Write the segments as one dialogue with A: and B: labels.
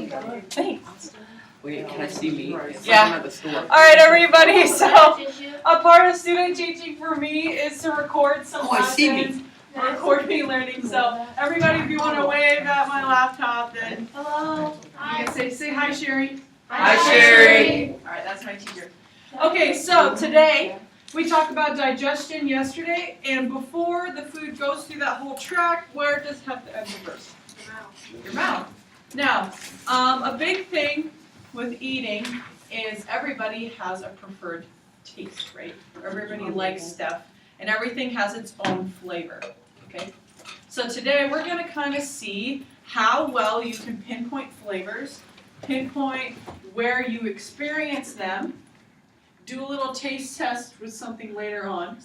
A: Thanks.
B: Wait, can I see me?
A: Yeah.
B: I'm at the store.
A: All right, everybody. So a part of student teaching for me is to record some lessons, record me learning. So everybody, if you want to wave at my laptop, then hello. You can say hi, Sherry.
B: Hi, Sherry.
A: All right, that's my teacher. Okay, so today we talked about digestion yesterday, and before the food goes through that whole tract, where does it have to enter first? Your mouth. Now, a big thing with eating is everybody has a preferred taste, right? Everybody likes stuff, and everything has its own flavor, okay? So today we're going to kind of see how well you can pinpoint flavors, pinpoint where you experience them, do a little taste test with something later on.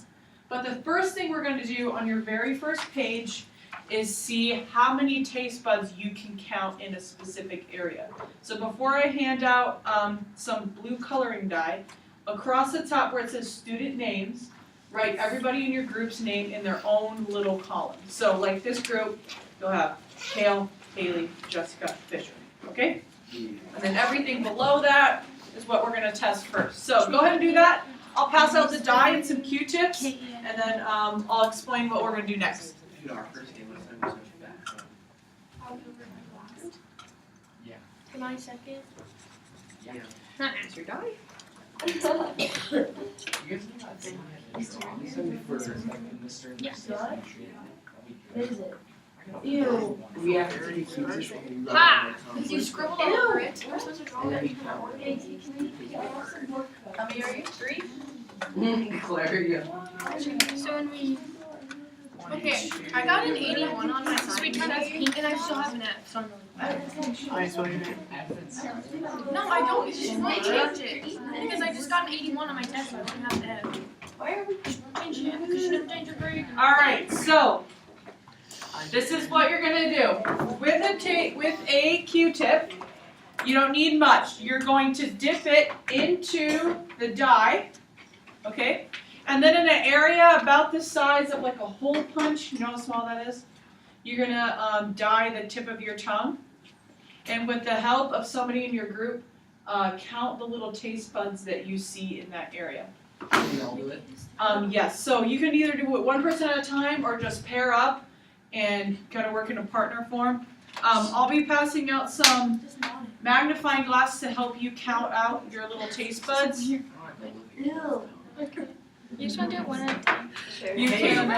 A: But the first thing we're going to do on your very first page is see how many taste buds you can count in a specific area. So before I hand out some blue coloring dye, across the top where it says student names, write everybody in your group's name in their own little column. So like this group, you'll have Hale, Haley, Jessica, Fisher, okay? And then everything below that is what we're going to test first. So go ahead and do that. I'll pass out the dye and some Q-tips, and then I'll explain what we're going to do next.
B: Yeah.
C: Can I second?
B: Yeah.
C: Not answer die.
D: Ew.
B: We have to keep this one.
C: Ha! Because you scribbled all over it. We're supposed to draw it.
A: How many are you? 3?
B: Claire, yeah.
C: So when we... Okay, I got an 81 on my sweet test, and I still have an F, so I'm really glad. No, I don't. It's just really change it. Because I just got an 81 on my test, so I don't have an F. Why are we changing it? Because you didn't change your grade.
A: All right, so this is what you're going to do. With a Q-tip, you don't need much. You're going to dip it into the dye, okay? And then in an area about the size of like a hole punch, you know how small that is? You're going to dye the tip of your tongue. And with the help of somebody in your group, count the little taste buds that you see in that area.
B: Can we all do it?
A: Yes, so you can either do it one person at a time or just pair up and kind of work in a partner form. I'll be passing out some magnifying glass to help you count out your little taste buds.
C: You just want to do it one at a time.
A: You can,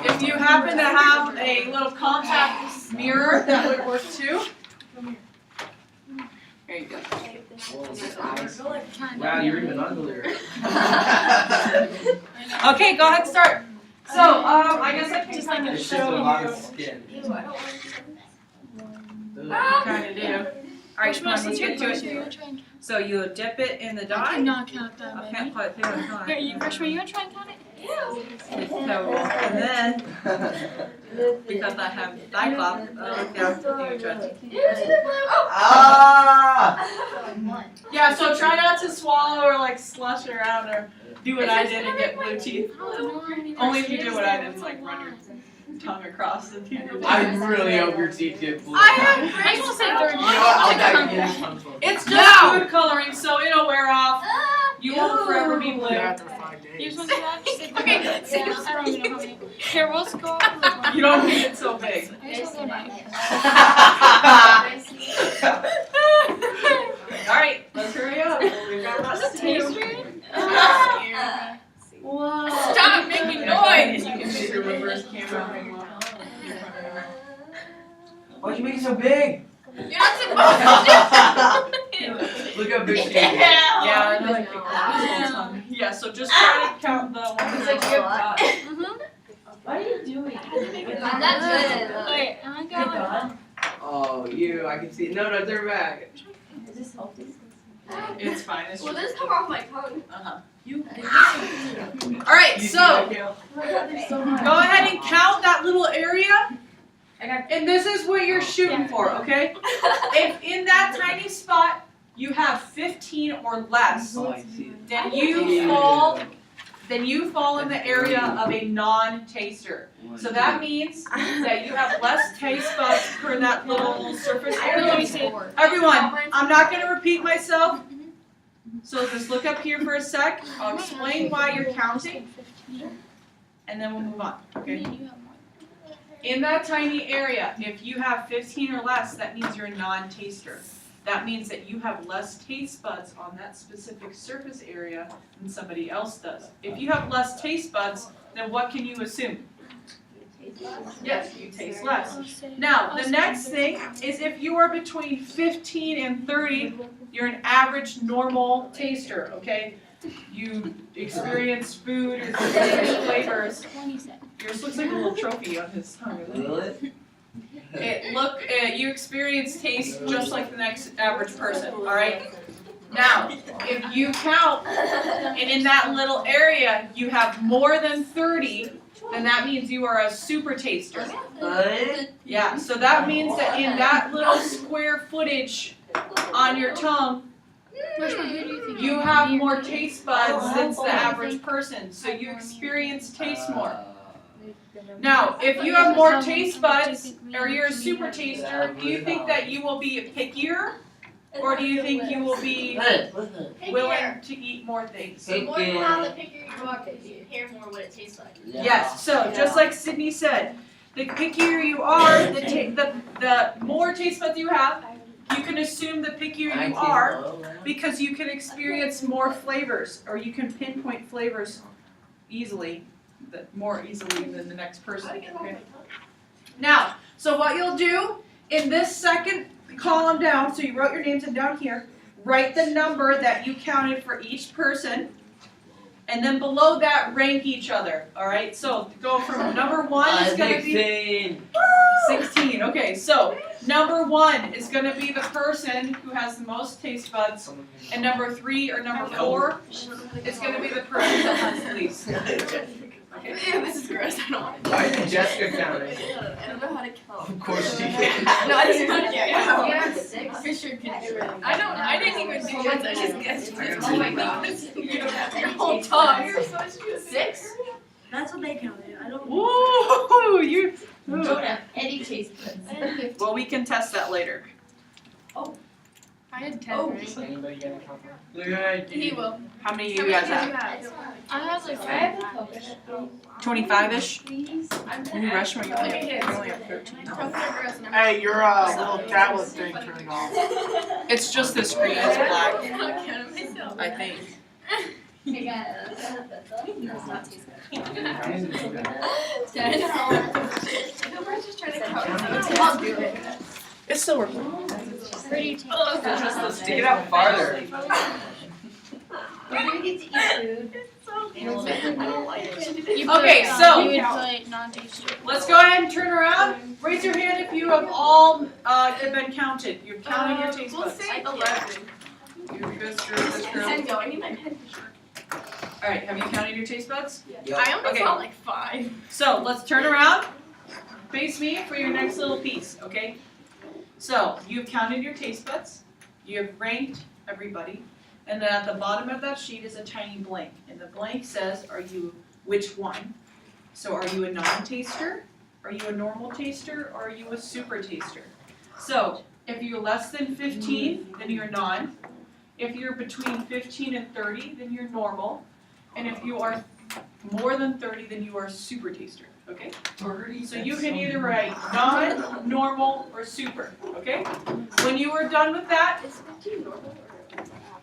A: if you happen to have a little contact mirror, that would work too. There you go.
B: Wow, you're even uglier.
A: Okay, go ahead and start. So, I guess I can just kind of
B: It's just a
A: show
B: lot
A: you
B: of skin.
A: what you kind of do. All right, come on, let's get to it. So you dip it in the
C: I
A: dye.
C: cannot count that
A: I
C: many.
A: can't put it on.
C: Here, you freshman, you want to try and count it?
A: And then, because I have thigh flop, down to the judge.
B: Ah!
A: Yeah, so try not to swallow or like slush around or do what I did and get blue teeth. Only if you do what I did, like run your tongue across the teeth.
B: I really hope your teeth get blue.
C: I have grades to say third.
B: You know what? I'll die again.
A: It's just food coloring, so it'll wear off. You won't forever be blue.
C: You just want to do that? Just say okay, good. I don't even know how many. Here, we'll score.
A: You don't need it so big. Alright, let's hurry up. We've got lots to do.
C: Whoa. Stop making noise!
A: You can do your reverse camera.
B: Why'd you make it so big?
C: You're not supposed to.
B: Look how big she is.
A: Yeah, I know. Yeah, so just try to count the ones that you got.
D: What are you doing?
C: That's good. Wait, I got one.
B: Oh, I can see. No, turn back.
D: Is this healthy?
A: It's fine. It's
C: Will
A: just.
C: this come off my tongue?
A: Alright, so
D: Oh my god, there's so much.
A: go ahead and count that little area. And this is what you're shooting for, okay? If in that tiny spot you have 15 or less,
B: Oh, I see it.
A: then you fall in the area of a non-taster. So that means that you have less taste buds for that little surface area.
C: Let me see.
A: everyone, I'm not gonna repeat myself. So just look up here for a sec. I'll explain why you're counting, and then we'll move on, okay? In that tiny area, if you have 15 or less, that means you're a non-taster. That means that you have less taste buds on that specific surface area than somebody else does. If you have less taste buds, then what can you assume? Yes, you taste less. Now, the next thing is if you are between 15 and 30, you're an average normal taster, okay? You experience food or flavors. Yours looks like a little trophy on his tongue.
B: Really?
A: You experience taste just like the next average person, all right? Now, if you count, and in that little area you have more than 30, then that means you are a super taster.
B: What?
A: Yeah, so that means that in that little square footage on your tongue, you have more taste buds than the average person, so you experience taste more. Now, if you have more taste buds, or you're a super taster, do you think that you will be pickier? Or do you think you will be willing to eat more things?
C: The more you have, the pickier you are, because you hear more what it tastes like.
A: Yes, so just like Sydney said, the pickier you are, the more taste buds you have, you can assume the pickier you are because you can experience more flavors, or you can pinpoint flavors easily, more easily than the next person. Okay? Now, so what you'll do in this second column down, so you wrote your names down here, write the number that you counted for each person, and then below that rank each other, alright? So go from number 1 is going to be 16. Okay, so number 1 is going to be the person who has the most taste buds, and number 3 or number 4 is going to be the person that has the least.
C: Ew, this is gross. I don't want to.
B: Why isn't Jessica counting?
C: I don't know how to count.
B: Of course she can.
C: No, I just don't care.
D: Yeah, 6.
C: Fisher can do it. I didn't even do it. I just guessed. Oh my god. You don't have your whole tongue. You're so stupid. 6?
D: That's what they counted. I don't.
A: Woo! You.
D: Don't have any taste buds.
A: Well, we can test that later.
C: I had 10, right?
B: Anybody got a couple? Look at
C: He will.
A: How many do you guys have?
C: I have like
D: I have a coconut.
A: 25-ish?
D: Please.
A: Ooh, Rushmore, you only have 13.
E: Hey, your little tablet thing turned off.
A: It's just the screen is black,
C: I'm not counting myself.
A: I think.
D: Hey guys. Does not taste good.
C: 10. We're just trying to count. I'll do it.
A: It's still working.
C: Pretty
B: Stick it out farther.
D: We're gonna get to eat food.
A: Okay, so
C: You would put non-taster.
A: let's go ahead and turn around. Raise your hand if you have all been counted. You're counting your taste
C: We'll
A: buds.
C: say 11.
A: You're good, girl.
C: I need my pen.
A: All right, have you counted your taste buds?
C: I only
A: Okay.
C: saw like 5.
A: So let's turn around. Face me for your next little piece, okay? So you've counted your taste buds. You have ranked everybody. And then at the bottom of that sheet is a tiny blank. And the blank says, are you which one? So are you a non-taster? Are you a normal taster? Or are you a super taster? So if you're less than 15, then you're non. If you're between 15 and 30, then you're normal. And if you are more than 30, then you are a super taster, okay? So you can either write non, normal, or super, okay? When you are done with that,
C: Is 15 normal?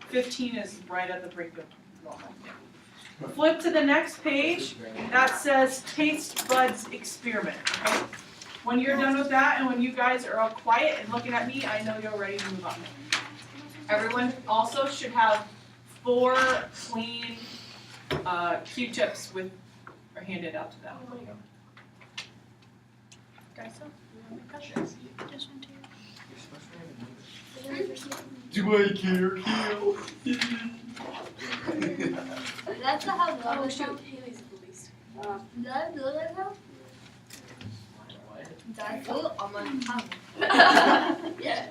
A: 15 is right at the brink of normal. Flip to the next page, that says taste buds experiment, okay? When you're done with that and when you guys are all quiet and looking at me, I know you're ready to move on. Everyone also should have 4 clean Q-tips with, or handed out to them.
E: Do I care?
D: That's how
C: Oh shoot, Haley's the least.
D: That's how.
C: That's on my tongue.
D: Yeah.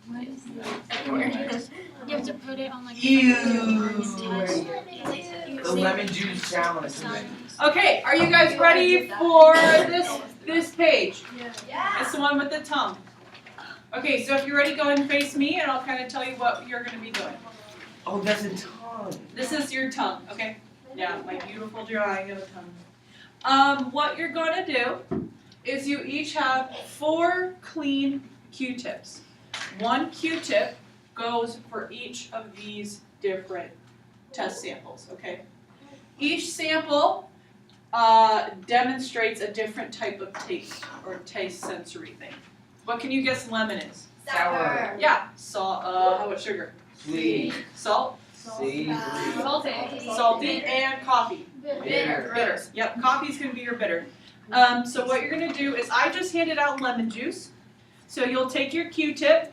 C: What is this?
F: You have to put it on like
B: Ew.
F: the
B: The lemon juice challenge.
A: Okay, are you guys ready for this page?
D: Yeah.
A: It That's the one with the tongue. Okay, so if you're ready, go ahead and face me, and I'll kind of tell you what you're going to be doing.
B: Oh, that's a tongue.
A: This is your tongue, okay? Yeah, my beautiful drawing of a tongue. What you're going to do is you each have 4 clean Q-tips. 1 Q-tip goes for each of these different test samples, okay? Each sample demonstrates a different type of taste or taste sensory thing. What can you guess lemon is?
B: Sour.
A: Yeah, salt. How about sugar?
B: Sweet.
A: Salt,
B: Savory.
A: salty, and coffee.
B: Bitter.
A: Bitters. Yep, coffee's gonna be your bitter. So what you're gonna do is I just handed out lemon juice. So you'll take your Q-tip,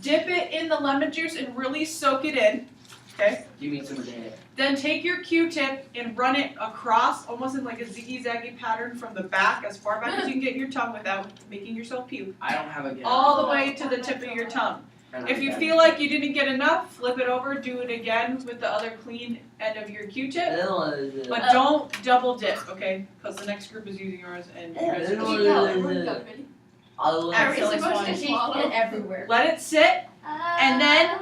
A: dip it in the lemon juice and really soak it in. Okay?
B: Give me some of that.
A: Then take your Q-tip and run it across, almost in like a ziggy-zaggy pattern from the back, as far back as you can get in your tongue without making yourself puke,
B: I don't have a guess.
A: all the way to the tip of your tongue. If you feel like you didn't get enough, flip it over, do it again with the other clean end of your Q-tip. But don't double dip, okay? Because the next group is using yours and you guys are
C: Everyone's
A: Excellent.
C: supposed to swallow it everywhere.
A: Let it sit, and then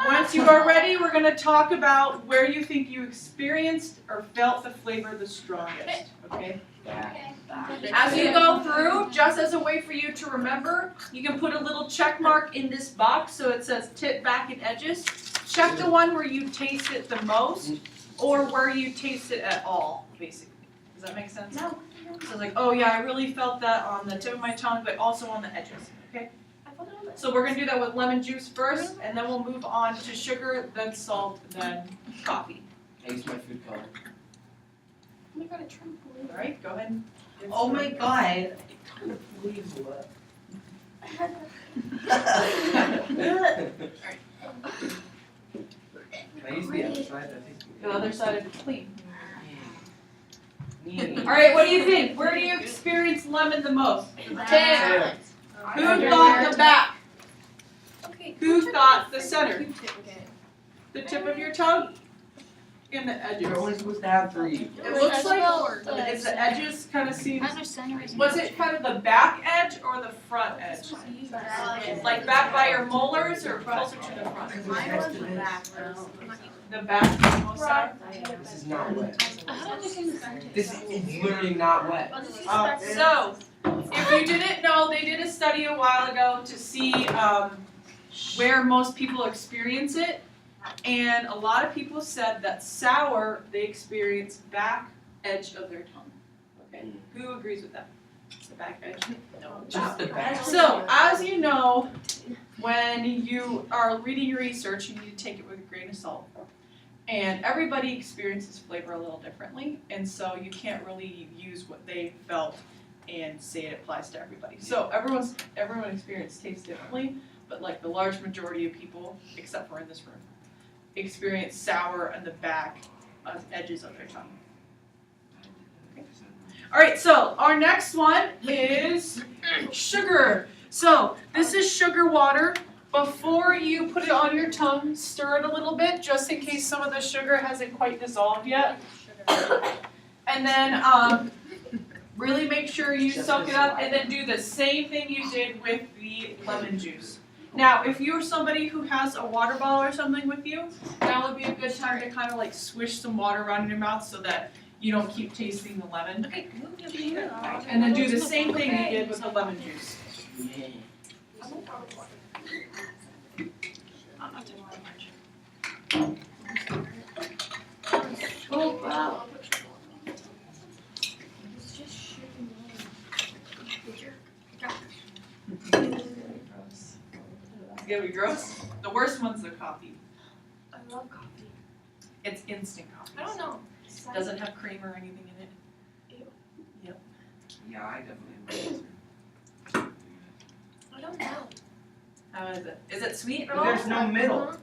A: once you are ready, we're going to talk about where you think you experienced or felt the flavor the strongest, okay? As you go through, just as a way for you to remember, you can put a little check mark in this box so it says tip, back, and edges. Check the one where you taste it the most or where you taste it at all, basically. Does that make sense?
C: No.
A: So like, oh yeah, I really felt that on the tip of my tongue, but also on the edges, okay? So we're gonna do that with lemon juice first, and then we'll move on to sugar, then salt, then coffee.
B: I used my food color.
C: Oh my god, a trampoline.
A: All right, go ahead. And get
B: Oh my
A: started.
B: god. I can't believe what. I used the other side. That tastes
A: The other side of it's clean.
B: good.
A: All right, what do you think? Where do you experience lemon the most?
B: Tail.
A: Who thought the back?
C: Okay.
A: Who thought the center? The tip of your tongue? And the edges.
B: You're only supposed to have 3.
A: It looks like
F: the
A: is the edges kind of seems.
F: Other center is
A: Was it kind of the back edge or the front edge? Like back by your molars or closer to the front?
C: Mine was the back.
A: The back most side?
B: This is not wet.
F: I don't think
B: This is literally not wet.
A: So, if you didn't know, they did a study a while ago to see where most people experience it. And a lot of people said that sour, they experience back edge of their tongue. Okay, who agrees with that? The back edge? No.
B: Just the back.
A: So, as you know, when you are reading research, you need to take it with a grain of salt. And everybody experiences flavor a little differently, and so you can't really use what they felt and say it applies to everybody. So everyone experiences taste differently, but like the large majority of people, except for in this room, experience sour on the back edges of their tongue. Okay. All right, so our next one is sugar. So this is sugar water. Before you put it on your tongue, stir it a little bit, just in case some of the sugar hasn't quite dissolved yet. And then really make sure you soak it up, and then do the same thing you did with the lemon juice. Now, if you're somebody who has a water bottle or something with you, that would be a good time to kind of like swish some water around in your mouth so that you don't keep tasting the lemon.
C: Okay,
A: And then do the same thing you did with the lemon juice.
B: Yeah.
C: Oh, wow.
A: It's gonna be gross. The worst one's the coffee.
C: I love coffee.
A: It's instant coffee.
C: I don't know.
A: Doesn't have cream or anything in it.
B: Yeah, I definitely would.
C: I don't know.
A: How is it? Is it sweet at
B: But
A: all?
B: there's no middle.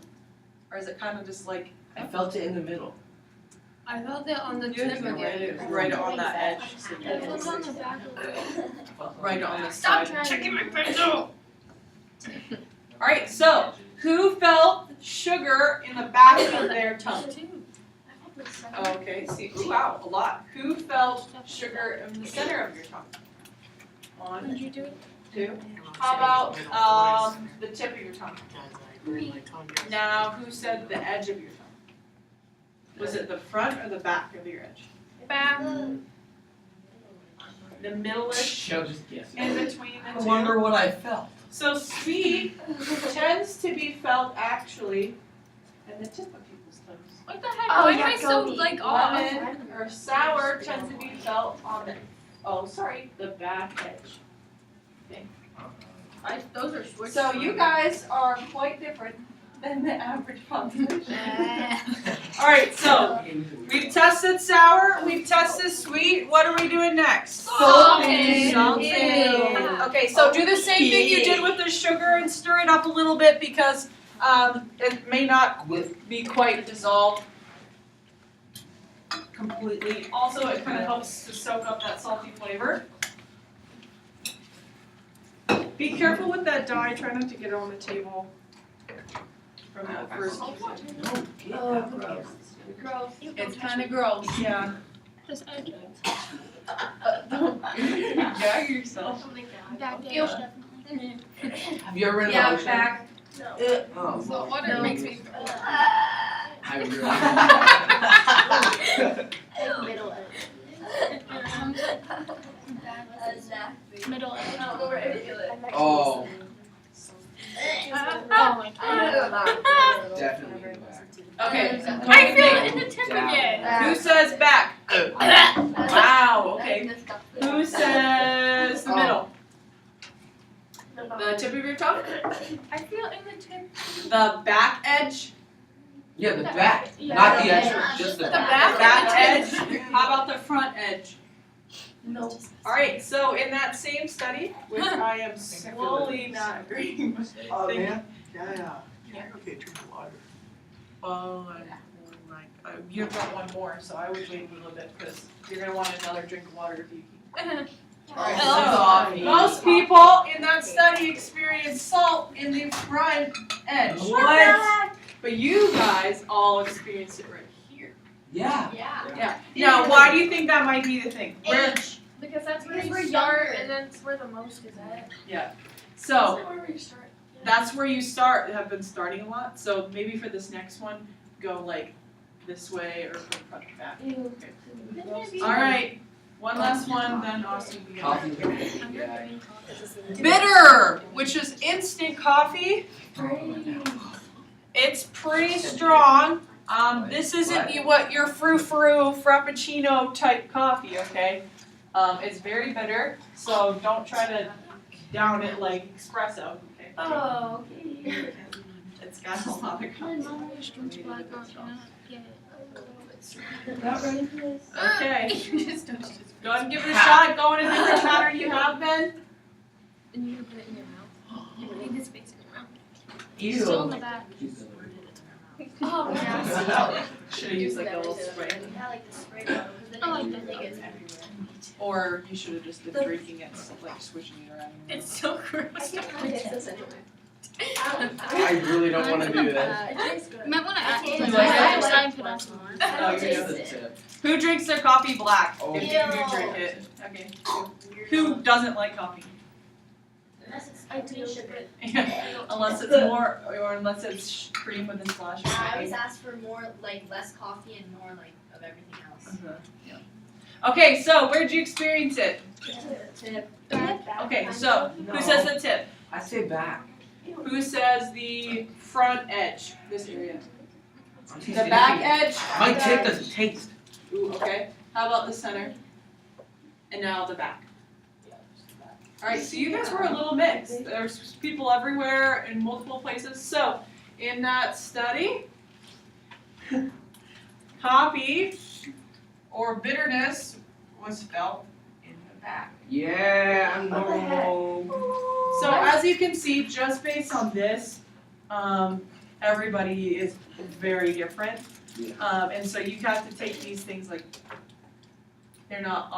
A: Or is it kind of just like
B: I felt it in the middle.
C: I felt it on the
A: you
C: tip again.
A: right on that edge? So you
C: It
A: can
C: was on the back of it.
A: right on the
C: Stop
A: side.
C: checking my pencil!
A: Alright, so who felt sugar in the back of their tongue? Okay, see, ooh, wow, a lot. Who felt sugar in the center of your tongue? One,
F: Did you do it?
A: two. How about the tip of your tongue? Now, who said the edge of your tongue? Was it the front or the back of your edge?
C: Back.
A: The middle-ish,
B: She'll just guess.
A: in between
B: I
A: the two?
B: wonder what I felt.
A: So sweet tends to be felt actually in the tip of people's tongues.
C: What the heck?
D: Oh,
C: Why
D: yeah,
C: am I so
D: Cody.
C: like off?
A: Lemon or sour tends to be felt on the, the back edge.
C: Those are switched.
A: So you guys are quite different than the average population. Alright, so we've tested sour, we've tested sweet. What are we doing next?
C: Salted.
A: Salted.
C: Ew.
A: Okay, so do the same thing you did with the sugar and stir it up a little bit because it may not be quite dissolved completely. Also, it kind of helps to soak up that salty flavor. Be careful with that dye. Try not to get it on the table from that first.
D: Oh, gross. Gross.
A: It's kind of gross, yeah.
F: This edge.
A: Don't gag yourself.
F: Back edge,
D: Ew.
F: definitely.
B: Have you ever read
D: Yeah,
B: about
D: back.
B: Oh.
C: Salt water
D: No.
C: makes me.
B: Have you
D: Middle edge.
F: Middle edge.
B: Oh,
C: Oh my god.
B: definitely back.
A: Okay.
C: I feel it in the tip
B: Down.
C: again.
A: Who says back? Wow, okay. Who says the middle? The tip of your tongue?
C: I feel in the tip.
A: The back edge?
B: Yeah, the back,
F: Yeah.
B: not the
D: Yeah.
B: edge, just the
C: The
B: back.
C: back.
A: Back edge? How about the front edge?
D: No.
A: Alright, so in that same study, which I am slowly not agreeing with.
E: Oh,
A: Thank-
E: man? Yeah. Okay, drink water.
A: Oh, you've got one more, so I would wait a little bit because you're gonna want another drink of water if you keep. Alright, so most people in that study experience salt in the front edge.
B: What?
A: But you guys all experience it right here.
B: Yeah.
D: Yeah.
A: Yeah. Now, why do you think that might be the thing? Where?
C: Because that's where
D: Because
C: you
D: we're
C: start,
D: younger.
C: and that's where the most is at.
A: So
C: That's where you start.
A: that's where you start. Have been starting a lot. So maybe for this next one, go like this way or from front to back. All right. One last one, then Austin can get it.
B: Coffee.
F: I'm
B: Yeah.
F: doing coffee.
A: Bitter, which is instant coffee. It's pretty strong. This isn't what your frou-frou frappuccino type coffee, okay? It's very bitter, so don't try to down it like espresso, okay?
D: Oh, okay.
A: It's got a lot of
F: My
A: coffee.
F: mom always drinks black coffee, and I get it.
A: Not ready? Okay,
C: You just touched his.
A: go ahead and give it a shot. Go in a different pattern you have been.
C: And you put it in your mouth. You put this space in your mouth.
B: Ew.
F: Still in the back.
D: Oh, yeah.
A: Should have used like a little spray.
D: Yeah, like the spray bottle, because then
F: I like
D: it
F: that.
D: like gets everywhere.
A: Or you should have just been drinking it, like swishing it around.
C: It's so gross.
B: I really don't want to do that.
D: It tastes good.
F: You might want to add
D: You
F: some
A: like
F: ice
A: it?
F: and put on some more.
D: I
B: Oh,
D: don't
B: you
D: taste
B: know the
D: it.
B: tip.
A: Who drinks their coffee black?
B: Oh.
A: If you do drink it. Okay. Who doesn't like coffee?
D: Unless it's
F: I do.
D: sugar.
A: Unless it's more, or unless it's cream with a splash of
D: I
A: coffee.
D: always ask for more, like, less coffee and more, like, of everything else.
A: Yeah. Okay, so where'd you experience it?
D: Tip.
A: Okay, so who says the tip?
B: I say back.
A: Who says the front edge? This area.
B: I'm
A: The
B: tasting
A: back
B: it.
A: edge?
B: My tip doesn't taste.
A: Ooh, okay. How about the center? And now the back. Alright, so you guys were a little mixed. There's people everywhere in multiple places. So, in that study, coffee or bitterness was felt in the back.
B: Yeah, I'm normal.
A: So as you can see, just based on this, everybody is very different.
B: Yeah.
A: And so you have to take these things like they're not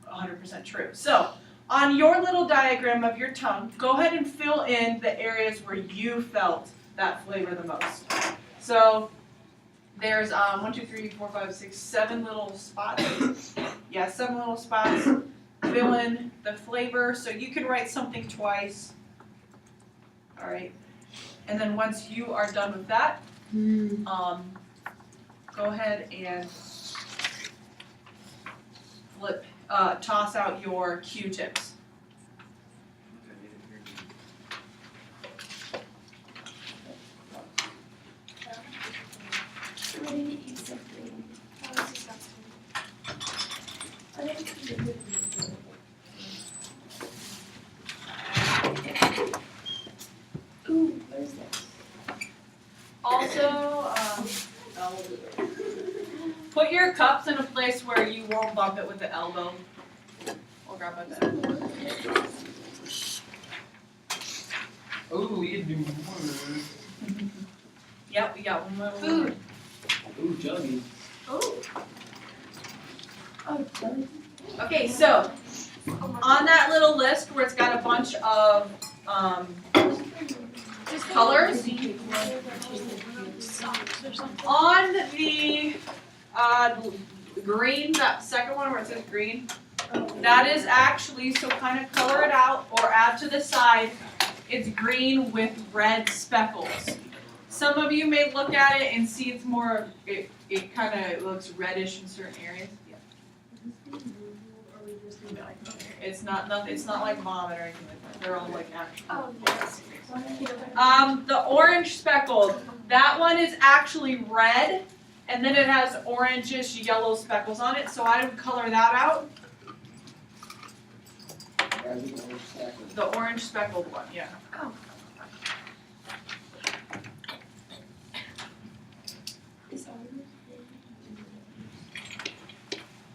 A: 100% true. So on your little diagram of your tongue, go ahead and fill in the areas where you felt that flavor the most. So there's 7 little spots. Yeah, 7 little spots. Fill in the flavor, so you can write something twice. All right, and then once you are done with that, go ahead and toss out your Q-tips.
D: Ooh, what is this?
A: Also, put your cups in a place where you won't bump it with the elbow. We'll grab it then.
B: Oh, we can do more.
A: Yep, we got one more.
C: Food.
B: Ooh, juggy.
D: Oh, jelly.
A: Okay, so on that little list where it's got a bunch of colors, on the green, that second one where it says green, that is actually, so kind of color it out or add to the side, it's green with red speckles. Some of you may look at it and see it's more, it kind of looks reddish in certain areas. Yeah. It's not like vomit or anything like that. They're all like actual.
D: Oh, yes.
A: The orange speckled, that one is actually red, and then it has orangish yellow speckles on it, so I would color that out. The orange speckled one, yeah.
D: Oh.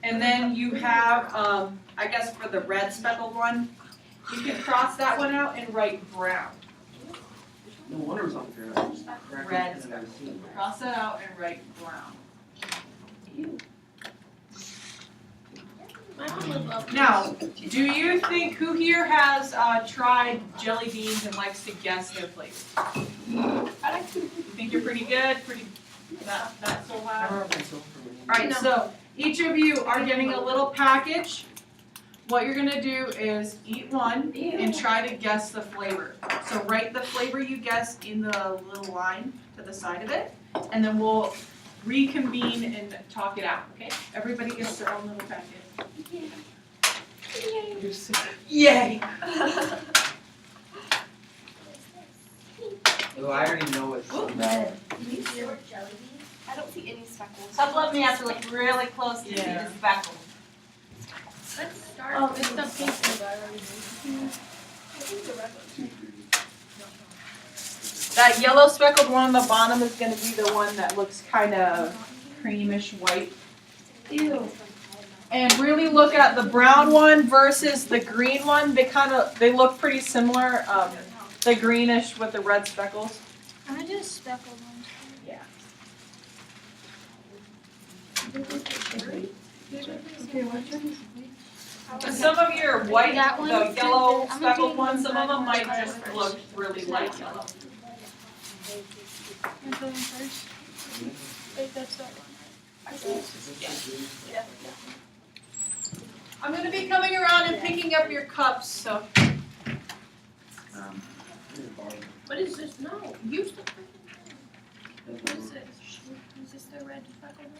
A: And then you have, I guess for the red speckled one, you can cross that one out and write brown.
B: No wonder it's on there.
A: Red. Cross that out and write brown. Now, do you think, who here has tried jelly beans and likes to guess their flavor? You think you're pretty good, not so loud? Alright, so each of you are getting a little package. What you're gonna do is eat one and try to guess the flavor. So write the flavor you guessed in the little line to the side of it, and then we'll reconvene and talk it out, okay? Everybody gets their own little packet. Yay!
B: Oh, I already know it's
D: Red. These short jelly beans?
C: I don't see any speckles.
A: Couple of me have to look really close to see the speckles.
C: Let's start.
D: Oh,
C: It's the pink one.
D: I think the red one.
A: That yellow speckled one on the bottom is gonna be the one that looks kind of creamish white.
D: Ew.
A: And really look at the brown one versus the green one. They look pretty similar. The greenish with the red speckles.
F: I just speckled one.
A: Yeah. And some of your white,
F: That one?
A: the yellow
F: I'm
A: speckled
F: doing
A: ones, some of them might
F: red
A: just
F: first.
A: look really light yellow.
F: I'm going first. Wait, that's that one.
A: I'm gonna be coming around and picking up your cups, so.
C: What is this? No, use the freaking thing.
F: What is this? Is this the red speckled one?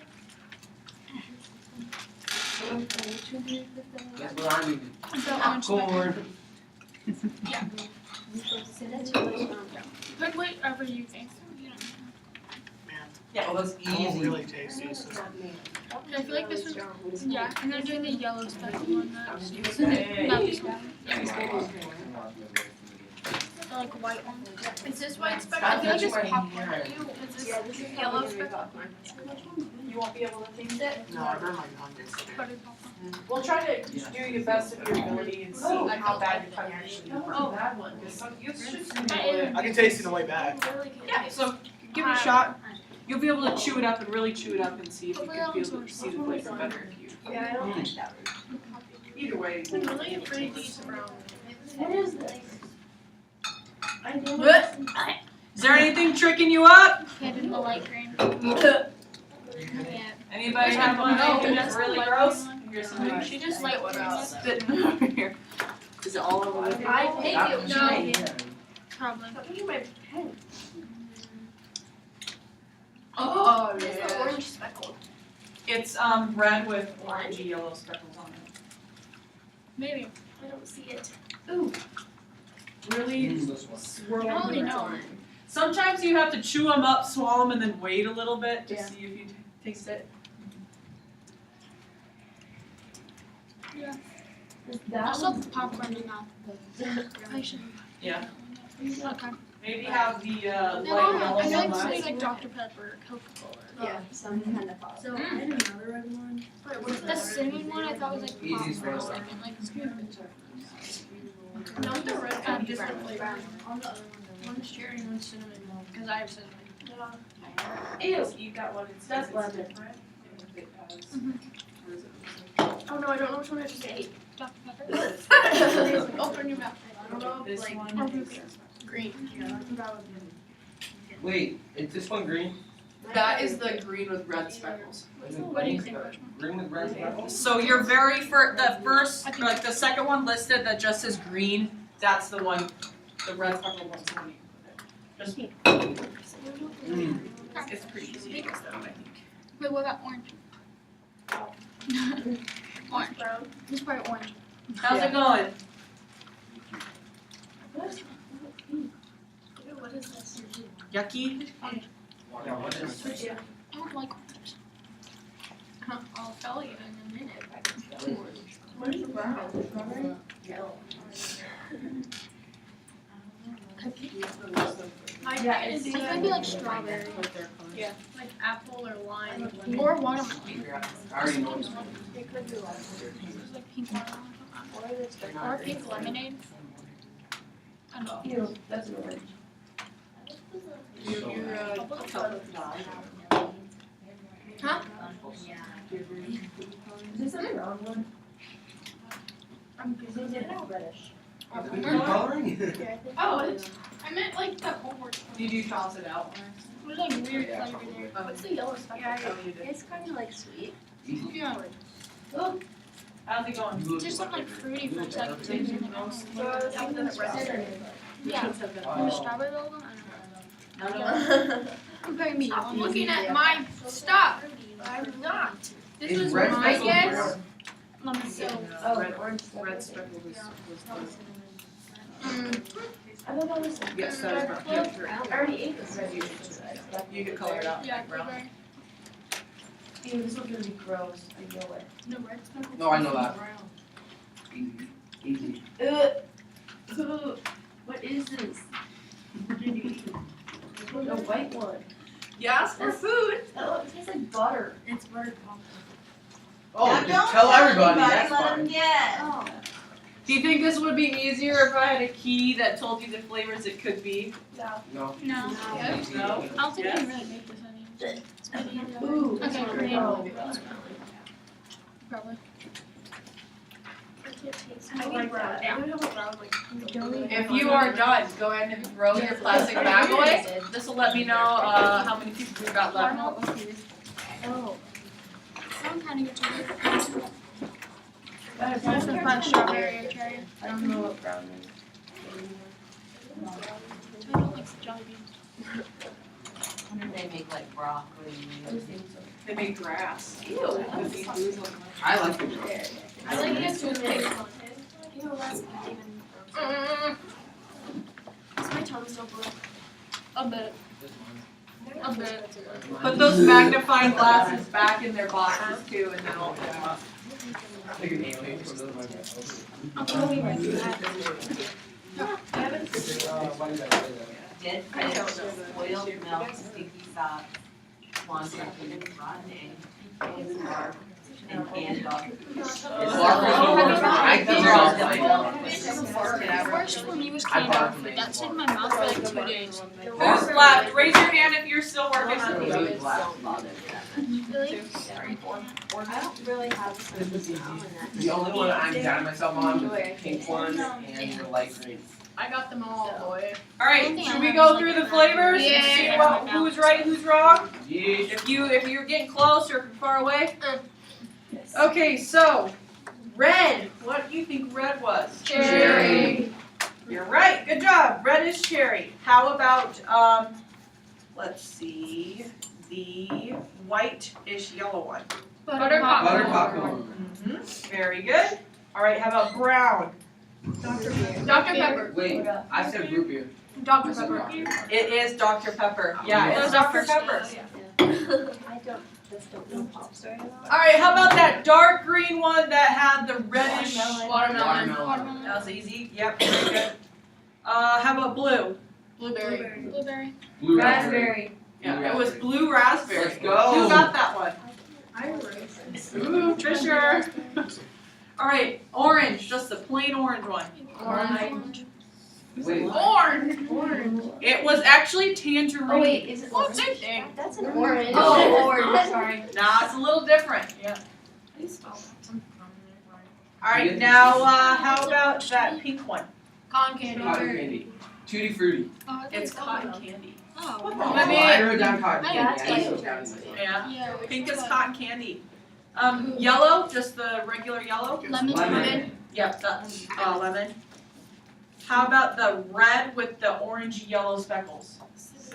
B: That's what I mean.
F: The orange speckled.
B: Corn.
F: Pick whatever you think. You don't know.
B: Oh, that's
E: That one's
B: easy.
E: really tasty. So.
F: I feel like this one. Yeah, and I'm doing the yellow speckled one next. Not this one. The like white one.
C: Is this white
F: I
C: speckled?
F: feel like it's
B: Right
F: popcorn.
B: here.
F: Ew, is this yellow speckled?
A: You won't be able to taste it?
E: No, I burned my tongue yesterday.
F: Buttered popcorn.
A: We'll try to do your best of your ability and see how bad your tongue actually is.
C: Oh, that one.
A: You should
F: I
E: I can taste it on the way back.
A: Yeah, so give it a shot. You'll be able to chew it up and really chew it up and see if you can feel see the flavor better if you.
D: Yeah, I don't like that one.
A: Either way.
C: I'm really afraid to eat the brown.
D: What is this? I didn't.
A: Is there anything tricking you up?
F: Yeah, the light green. Yeah.
A: Anybody have one that's really gross? Here's some
C: She just like
A: spitting over here.
B: Is it all over with?
C: No. Probably.
A: Oh,
C: It's the orange speckled.
A: It's red with orangey yellow speckles on it.
C: Maybe.
D: I don't see it.
A: Really
B: This one.
A: swirl
C: I
A: them.
C: only know.
A: Sometimes you have to chew them up, swallow them, and then wait a little bit to
D: Yeah.
A: see if you taste it.
C: Also popcorn in mouth. I should.
A: Yeah.
C: Okay.
A: Maybe have the light
C: No,
A: yellow
C: I feel like
A: one
C: something
A: last.
C: like Dr. Pepper or Coca-Cola.
D: Yeah, some kind of pop.
C: So I had another red one. The cinnamon one I thought was like
B: Easy
C: popcorn or
B: for us.
C: something. Like
D: No, the red
C: kind of different flavor. On the other one, one's cherry and one's cinnamon. Because I have cinnamon.
D: Ew.
A: Eat that one instead.
D: That's
A: It's
D: less
A: different. If it has- or is it-
D: Oh no, I don't know which one I just ate.
C: Dr. Pepper.
D: Open your mouth. I don't know.
A: This
D: Like
A: one.
D: green.
B: Wait, is this one green?
G: That is the green with red speckles.
C: What do you think, Rachel?
B: Green with red speckles?
A: So your very the first, like the second one listed that just says green, that's the one, the red speckle one's the one you put in. Just, it's pretty easy to guess that one, I think.
C: Wait, what about orange? Orange.
D: Brown.
C: This part orange.
A: How's it going?
D: What is this?
A: Yucky?
B: Yeah, what is
C: I don't like orange. I'll tell you in a minute.
D: What is brown? Strawberry?
C: Yeah, it might be like strawberry.
D: Yeah.
C: Like apple or lime. Or watermelon.
B: I already know this.
D: It could be lime.
C: It's like pink watermelon. Or pink lemonade. I don't know.
D: Ew, that's an orange.
C: Huh?
D: Is this something wrong one? Is it all reddish?
B: Food coloring?
D: Yeah, I think.
C: Oh, it's, I meant like the homework.
A: Did you toss it out?
C: It was like weird flavor there.
D: What's the yellow speck?
A: Oh, you did.
D: It's kind of like sweet.
B: Easy.
C: Yeah.
A: How's it going?
C: It just looked like fruity for a second. So it's like, yeah. The strawberry roll one? I don't know. Comparing me. I'm looking at my stuff. I'm not. This
B: Is
C: was
B: red
C: my
B: speckles
C: guess.
B: brown?
C: Let me see.
D: Oh,
A: Red-
D: orange.
A: Red speckle was
D: I don't know this.
A: yes, that is brown. Yeah, sure.
D: I already ate this.
A: You could color it out
C: Yeah,
A: like brown.
C: blueberry.
D: Ew, this one's gonna be gross. I know it.
C: No red speckle.
B: No, I know that. Easy. Easy.
D: What is this? A white one.
A: You asked for food.
D: Oh, it tastes like butter.
C: It's buttered popcorn.
B: Oh, just tell everybody, that's fine.
D: Oh.
A: Do you think this would be easier if I had a key that told you the flavors it could be?
B: No.
C: No.
A: No?
C: I don't think you can really make this any.
D: Ooh.
C: Okay, green.
D: Oh.
C: Probably.
D: I like brown. I don't know what brown like.
A: If you are done, go ahead and throw your plastic bag away. This will let me know how many pieces we've got left.
D: Oh.
C: Some kind of gets weird.
D: That's
C: That's the fun strawberry or cherry.
D: I don't know what brown is.
C: I don't like jelly beans.
H: They make like broccoli.
A: They make grass.
D: Ew.
B: I like it.
C: I like it as toothpaste.
D: Ew, that's even. Is my tongue so blue?
C: A bit. A bit.
A: Put those magnifying glasses back in their boxes too, and then open them up.
B: Take an alien from the
H: Dead fish, spoiled milk, sticky socks, Swanson food, rotten eggs, bark, and canned dog food.
B: I think they're all fine.
C: The worst for me was canned dog food. That stayed in my mouth for like 2 days.
A: Who's left? Raise your hand if you're still working.
H: Really?
C: Really?
D: I don't really have.
B: The only one I'm down myself on is the pink one and the light green.
C: I got them all, boy.
A: Alright, should we go through the flavors and see
C: Yeah.
A: who's right, who's wrong?
B: Yeesh.
A: If you're getting close or far away? Okay, so Red. What do you think red was?
G: Cherry.
A: You're right. Good job. Red is cherry. How about let's see, the white-ish yellow one.
F: Butter
G: Butter
F: popcorn.
G: popcorn.
A: Very good. All right. How about brown?
F: Dr. Pepper.
B: Wait, I said root beer.
F: Dr.
B: I said
F: Pepper.
B: Dr. Pepper.
A: It is Dr. Pepper.
B: Yeah,
A: Yeah, it's Dr. Pepper.
D: I just don't know pops very well.
A: All right. How about that dark green one that had the reddish?
G: Watermelon.
B: Watermelon.
A: That was easy. Yep. Very good. How about blue?
G: Blueberry.
F: Blueberry.
B: Blue
D: Raspberry.
A: Yeah, it was blue raspberry.
B: Let's go.
A: Who got that one?
D: I erased.
A: Ooh, Fisher. All right, orange, just the plain orange one.
F: Orange.
B: Wait,
G: Orange.
A: It was actually tangerine.
D: Oh wait, is it
F: Oh,
D: orange?
F: same thing.
D: That's an orange.
F: Oh, orange. Sorry.
A: Nah, it's a little different. Yeah.
G: How do you spell that?
A: All right, now how about that pink one?
F: Cotton candy.
B: cotton candy. Tutti frutti.
F: Oh,
A: It's cotton candy.
F: Oh.
A: What
B: Oh,
A: the
B: I
A: heck?
B: wrote down cotton
F: I
B: candy.
D: got
B: I
D: it.
B: used to have it.
A: Yeah.
F: Yeah.
A: Pink is cotton candy. Yellow, just the regular yellow.
F: Lemon.
B: Lemon.
A: Yep, that's lemon. How about the red with the orange yellow speckles?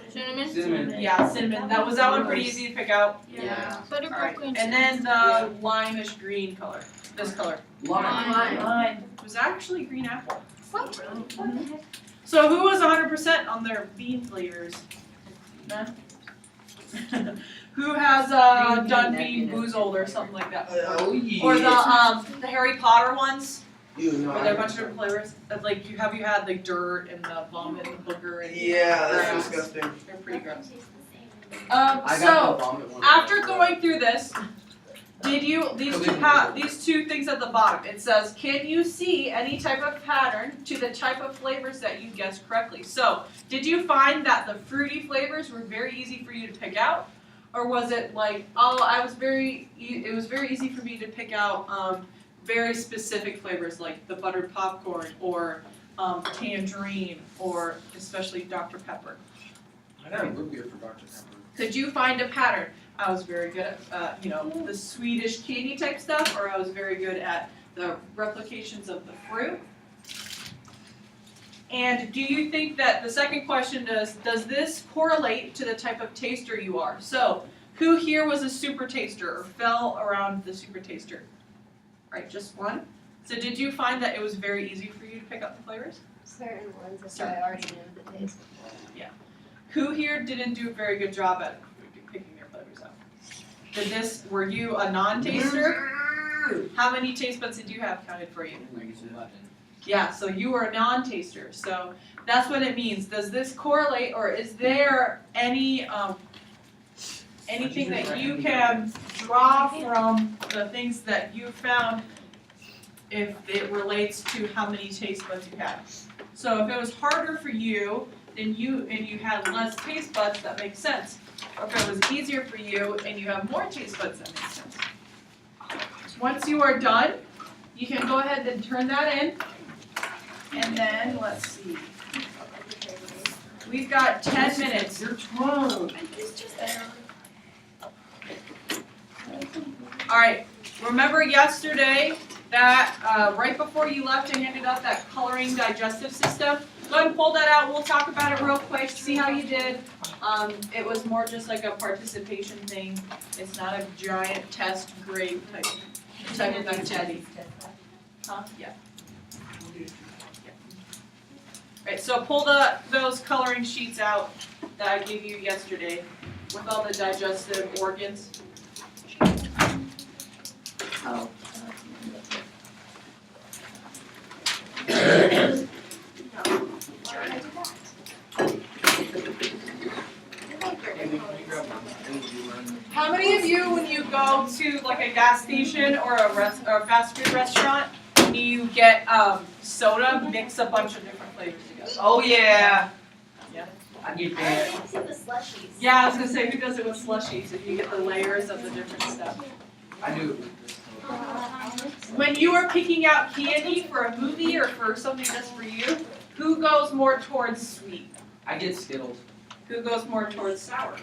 F: Cinnamon.
B: Cinnamon.
A: Yeah, cinnamon. That one pretty easy to pick out.
G: Yeah.
F: Butter
A: All right,
F: popcorn.
A: and then the limeish green color. This color.
B: Lime.
A: It was actually green apple.
D: What the heck?
A: So who was 100% on their bean flavors? No? Who has done bean boozled or something like that before?
B: Oh yeah.
A: Or the Harry Potter ones,
B: Ew, no,
A: where
B: I
A: there are a
B: don't
A: bunch of
B: think
A: different flavors. Like have you had like dirt and the vomit and the booger and
E: Yeah, that's
A: grass?
E: disgusting.
A: They're pretty gross.
B: I
A: So
B: got the vomit one.
A: after going through this, did you these two things at the bottom? It says, can you see any type of pattern to the type of flavors that you guessed correctly? So did you find that the fruity flavors were very easy for you to pick out, or was it like, oh, it was very easy for me to pick out very specific flavors like the buttered popcorn or tangerine or especially Dr. Pepper?
B: I got a root beer for Dr. Pepper.
A: Could you find a pattern? I was very good at, the Swedish candy type stuff, or I was very good at the replications of the fruit. And do you think that the second question does this correlate to the type of taster you are? So, who here was a super taster or fell around the super taster? Right, just one. So did you find that it was very easy for you to pick up the flavors?
D: Certain ones, if I already knew the taste.
A: Who here didn't do a very good job at picking your flavors up? Were you a non-taster? How many taste buds did you have counted for you? Yeah, so you were a non-taster. So that's what it means. Does this correlate, or is there any anything that you can draw from the things that you found if it relates to how many taste buds you had? So if it was harder for you, and you had less taste buds, that makes sense. Or if it was easier for you and you have more taste buds, that makes sense. Once you are done, you can go ahead and turn that in. And then, let's see. We've got 10 minutes.
B: Your tongue.
A: Alright, remember yesterday that right before you left I handed out that coloring digestive system? Go ahead and pull that out. We'll talk about it real quick, see how you did. It was more just like a participation thing. It's not a giant test grade type of activity. Huh? Yeah. Right, so pull those coloring sheets out that I gave you yesterday with all the digestive organs.
D: Oh.
A: How many of you, when you go to like a gas station or a fast food restaurant, you get soda, mix a bunch of different flavors together?
B: Oh yeah.
A: Yeah.
B: I get
D: I
B: that.
D: like to the slushies.
A: Yeah, I was gonna say who does it with slushies if you get the layers of the different stuff.
B: I do.
A: When you are picking out candy for a movie or for something just for you, who goes more towards sweet?
B: I get Skittles.
A: Who goes more towards sour?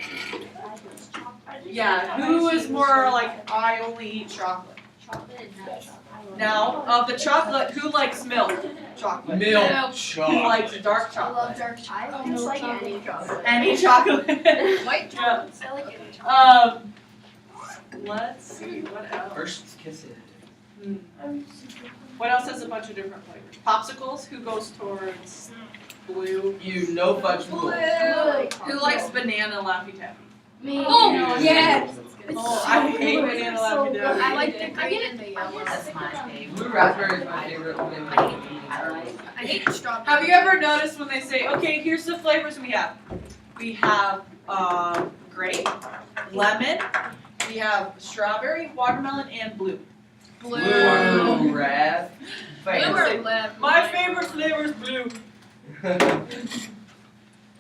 A: Yeah, who is more like I only eat chocolate?
D: Chocolate and nut chocolate.
A: Now, of the chocolate, who likes milk chocolate?
B: Milk
A: Who
B: chocolate.
A: likes dark
G: I
A: chocolate?
G: love dark chocolate. I don't like any chocolate.
A: Any chocolate?
G: White
A: Yeah.
G: chocolate. I like any chocolate.
A: Let's see, what else?
B: First kiss it.
A: What else has a bunch of different flavors? Popsicles, who goes towards blue?
B: You no fudge rules.
A: Who likes banana Laffy Taffy?
G: Me.
F: Oh,
G: yes.
A: Oh, I hate banana Laffy Taffy.
G: I like the
C: I
G: green
C: get
G: and the
C: it.
G: yellow.
H: That's my favorite.
B: Blue raspberry is my favorite flavor.
H: I like.
C: I hate strawberry.
A: Have you ever noticed when they say, okay, here's the flavors we have? We have grape, lemon, we have strawberry, watermelon, and blue.
B: Blue red.
C: Blue or lemon?
A: My favorite flavor is blue.
C: Lemon.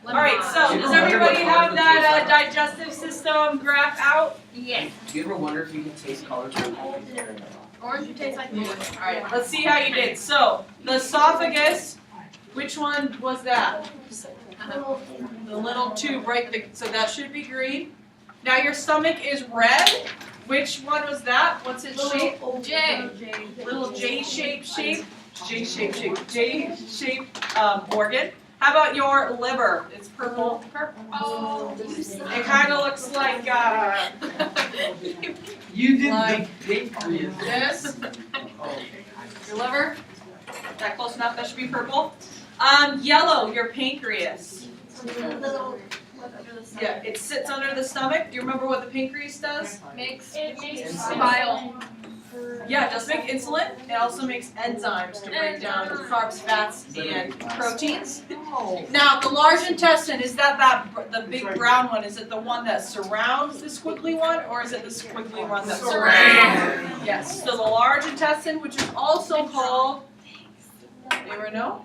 A: Alright, so does everybody have that digestive system graph out?
C: Yes.
B: Do you ever wonder if you can taste colors?
C: Orange would taste like blue.
A: Alright, let's see how you did. So, the esophagus, which one was that? The little tube, right? So that should be green. Now your stomach is red. Which one was that? What's its shape?
C: J.
A: Little J-shaped organ. How about your liver? It's purple.
C: Oh.
A: It kind of looks like
B: You did
A: Like
B: the pancreas.
A: this. Your liver. Is that close enough? That should be purple. Yellow. Your pancreas. Yeah, it sits under the stomach. Do you remember what the pancreas does?
C: Makes
B: Insulin.
C: bile.
A: Yeah, it does make insulin. It also makes enzymes to break down carbs, fats, and proteins. Now, the large intestine, is that the big brown one? Is it the one that surrounds the squiggly one, or is it the squiggly one that surrounds? Yes, so the large intestine, which is also called, anyone know?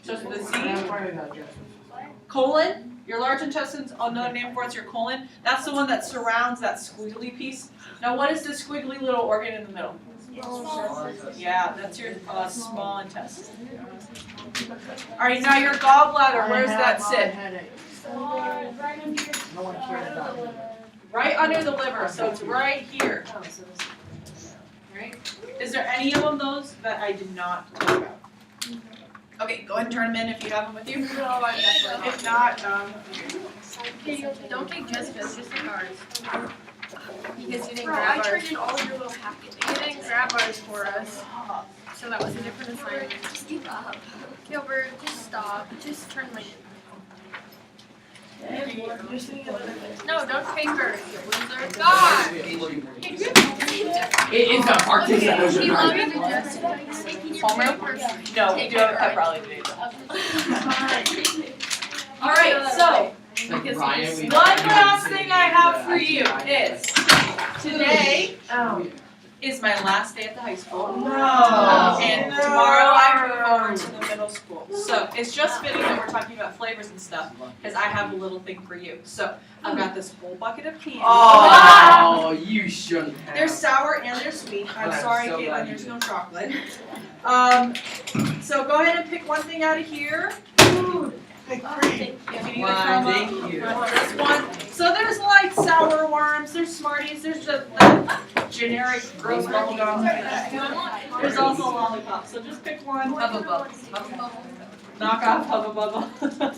A: Just the Z. Colon. Your large intestine's another name for it's your colon. That's the one that surrounds that squiggly piece. Now, what is the squiggly little organ in the middle? Yeah, that's your small intestine. All right, now your gallbladder. Where does that sit?
E: No one cared about it.
A: Right under the liver. So it's right here. Right? Is there any of them those that I did not talk about? Okay, go ahead and turn them in if you have them with you. If not,
C: Don't take Jessica's, just take ours. Because you didn't
G: Bro, I
C: grab ours.
G: turned in all of your little packets.
C: You didn't grab ours for us. So that was a different assignment.
G: Just give up.
C: Gilbert, just stop. Just turn my. No, don't take hers, you loser. God!
B: It is the Arctic Ocean.
C: He loved you, Jessica.
A: Homer? No, we do have a pep rally today. All right, so
B: Like Ryan, we-
A: one last thing I have for you is today is my last day at the high school. And tomorrow I move over to the middle school. So it's just fitting that we're talking about flavors and stuff, because I have a little thing for you. So I've got this whole bucket of candy.
B: Oh, you shouldn't have.
A: They're sour and they're sweet. I'm
B: I'm
A: sorry,
B: so
A: Caitlin,
B: glad you
A: there's
B: did.
A: no chocolate. So go ahead and pick one thing out of here.
E: Big cream.
A: If you need a
B: One,
A: crumb up.
B: thank you.
A: This one. So there's like sour worms, there's Smarties, there's just the generic gross bubble gum. There's also a lollipop. So just pick one.
H: Hubba bubbles. Hubba bubbles.
A: Knock off Hubba Bubba.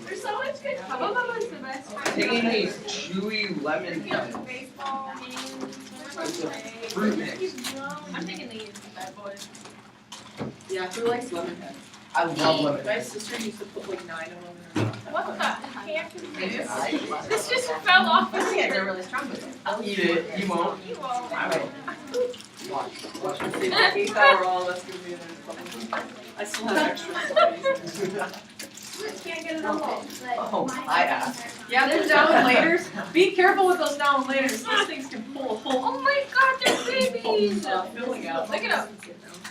G: There's so much good. Hubba Bubba is the best.
B: Taking these chewy lemon
G: Baseball.
B: fruit mix.
C: I'm taking these bad boys.
A: Yeah, who likes lemon head?
B: I love lemon.
A: My sister used to put like 9 of them in her mouth.
C: What the heck is this?
B: I
C: This just fell off.
H: I think they're really strong with it.
B: I'll eat it. You won't.
C: You won't.
B: I will. Watch. Watch.
A: Eighth hour, all of us gonna be in there. I still have extra Smarties.
G: Can't get it all.
B: Oh, I asked.
A: Yeah, there's down and laters. Be careful with those down and laters. Those things can pull a whole
C: Oh my god, they're babies!
A: filling out.
C: Look at them.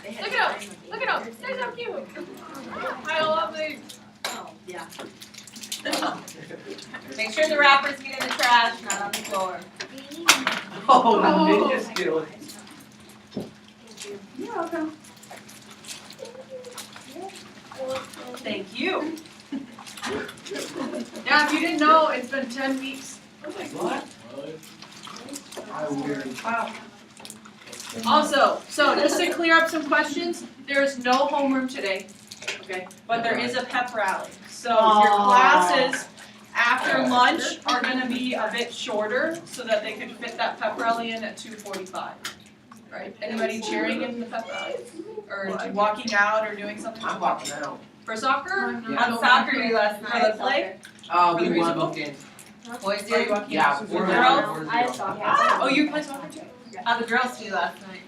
C: Look at them. Look at them. They're so cute. I love these.
H: Make sure the wrappers get in the trash, not on the floor.
B: Oh, ninja skill.
A: You're welcome. Thank you. Now, if you didn't know, it's been 10 weeks.
B: What?
A: Wow. Also, so just to clear up some questions, there is no homeroom today, okay? But there is a pep rally. So your classes after lunch are gonna be a bit shorter so that they can fit that pep rally in at 2:45. Right? Anybody cheering in the pep rally? Or walking out or doing something?
B: I'm walking out.
A: For soccer?
B: Yeah.
H: On soccer day last
A: For the play?
B: We
A: the
B: won
A: musical?
B: both games.
H: Boys
A: Are you
H: did.
A: walking
B: Yeah,
A: out?
B: we're
H: Girls?
D: I have soccer.
A: Oh, you play soccer too?
H: The girls too last night.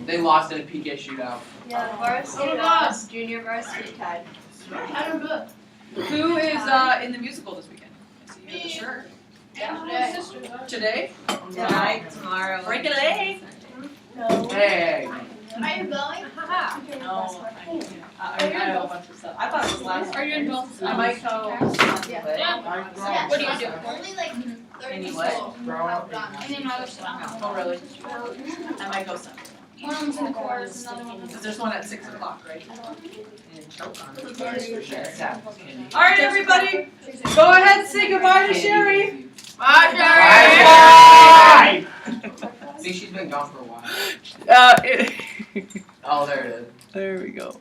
B: They lost in a PK shootout.
D: Yeah, varsity
F: Oh my
D: lost, junior varsity tied.
F: I don't know.
A: Who is in the musical this weekend? I see you have the shirt. Today?
H: Tonight, tomorrow.
A: Break a leg.
B: Hey.
D: Are you going?
A: No. I have a bunch of stuff. I thought it was last.
F: Are you in both?
A: I might go.
F: Yeah. What do you do?
D: Only like 30
H: Anyway.
D: people have gone.
F: And then other stuff.
A: Oh, really? I might go Sunday.
F: One's in the chorus, another one.
A: Because there's one at 6 o'clock, right?
H: And choke on it.
A: All right, everybody, go ahead and say goodbye to Sherry.
H: Bye,
B: Bye. See, she's been gone for a while. Oh, there it is.
A: There we go.